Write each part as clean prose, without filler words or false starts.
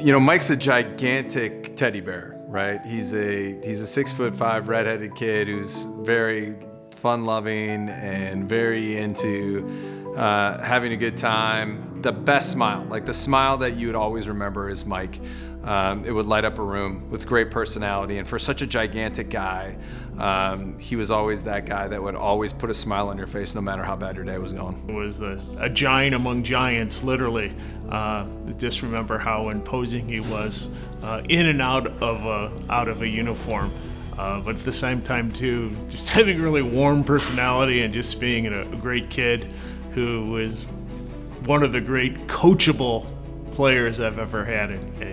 You know, Mike's a gigantic teddy bear, right? He's a 6'5" redheaded kid who's very fun-loving and very into having a good time. The best smile, like the smile that you would always remember is Mike. It would light up a room with great personality, and for such a gigantic guy, he was always that guy that would always put a smile on your face no matter how bad your day was going. He was a giant among giants, literally. Just remember how imposing he was, in and out of a uniform. But at the same time too, just having a really warm personality and just being a great kid who was one of the great coachable players I've ever had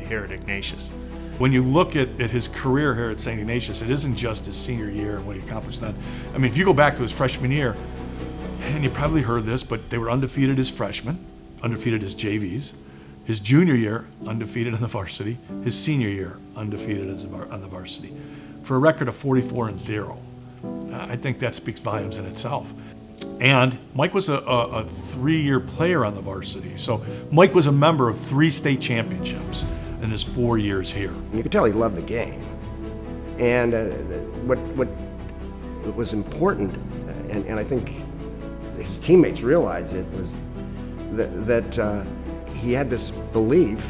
here at Ignatius. When you look at his career here at Saint Ignatius, it isn't just his senior year and what he accomplished then. I mean, if you go back to his freshman year, and you probably heard this, but they were undefeated as freshmen, undefeated as JVs. His junior year, undefeated on the varsity. His senior year, undefeated on the varsity. For a record of 44-0. I think that speaks volumes in itself. And Mike was a 3-year player on the varsity. So Mike was a member of 3 state championships in his 4 years here. You could tell he loved the game. And what was important, and I think his teammates realized it, was that he had this belief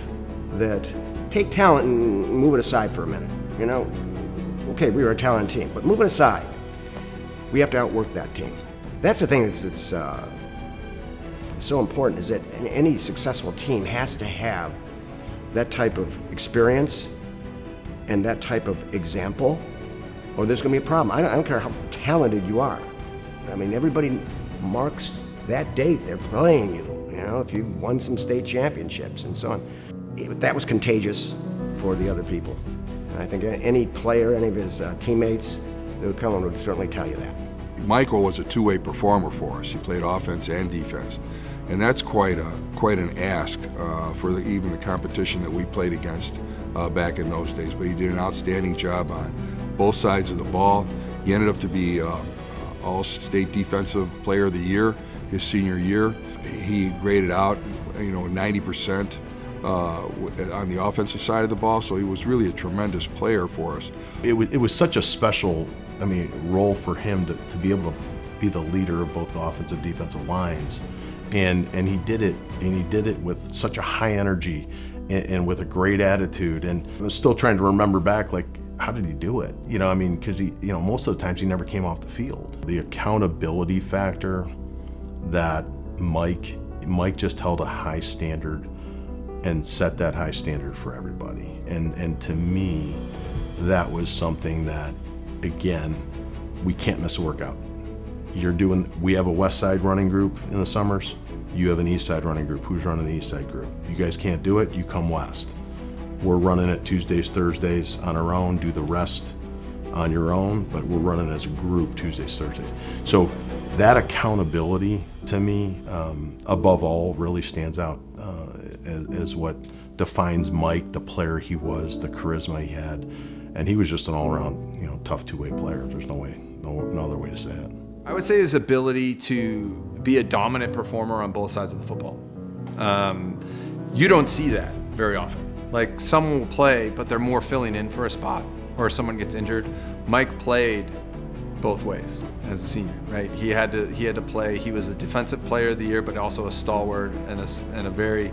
that take talent and move it aside for a minute. You know, okay, we were a talented team, but move it aside. We have to outwork that team. That's the thing that's so important, is that any successful team has to have that type of experience and that type of example, or there's going to be a problem. I don't care how talented you are. I mean, everybody marks that date they're playing you. You know, if you've won some state championships and so on. That was contagious for the other people. And I think any player, any of his teammates that would come on would certainly tell you that. Michael was a two-way performer for us. He played offense and defense. And that's quite an ask for even the competition that we played against back in those days. But he did an outstanding job on both sides of the ball. He ended up to be All-State Defensive Player of the Year his senior year. He graded out, 90% on the offensive side of the ball. So he was really a tremendous player for us. It was such a special, role for him to be able to be the leader of both the offensive and defensive lines. And he did it with such a high energy and with a great attitude. And I'm still trying to remember back, like, how did he do it? Because most of the times he never came off the field. The accountability factor that Mike just held a high standard and set that high standard for everybody. And to me, that was something that, again, we can't miss a workout. We have a West Side running group in the summers. You have an East Side running group. Who's running the East Side group? You guys can't do it, you come West. We're running it Tuesdays, Thursdays on our own, do the rest on your own, but we're running as a group Tuesdays, Thursdays. So that accountability, to me, above all, really stands out as what defines Mike, the player he was, the charisma he had. And he was just an all-around, tough two-way player. There's no other way to say it. I would say his ability to be a dominant performer on both sides of the football. You don't see that very often. Like, someone will play, but they're more filling in for a spot, or someone gets injured. Mike played both ways as a senior, right? He had to play. He was a defensive player of the year, but also a stalwart and a very,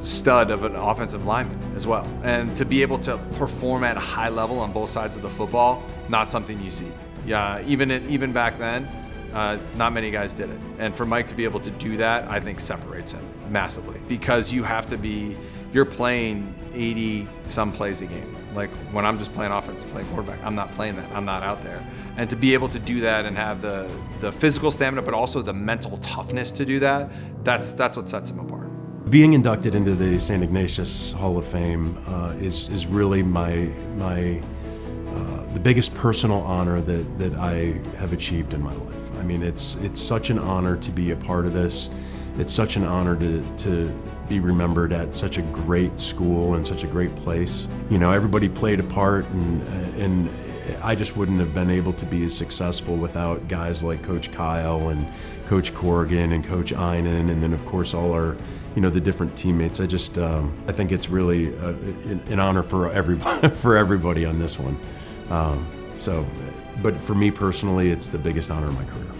stud of an offensive lineman as well. And to be able to perform at a high level on both sides of the football, not something you see. Yeah, even back then, not many guys did it. And for Mike to be able to do that, I think separates him massively, because you're playing 80 some plays a game. Like, when I'm just playing offense, playing quarterback, I'm not playing that. I'm not out there. And to be able to do that and have the physical stamina, but also the mental toughness to do that, that's what sets him apart. Being inducted into the Saint Ignatius Hall of Fame is really the biggest personal honor that I have achieved in my life. I mean, it's such an honor to be a part of this. It's such an honor to be remembered at such a great school and such a great place. Everybody played a part, and I just wouldn't have been able to be as successful without guys like Coach Kyle and Coach Corrigan and Coach Einen, and then of course all our, the different teammates. I just, I think it's really an honor for everybody on this one. But for me personally, it's the biggest honor of my career.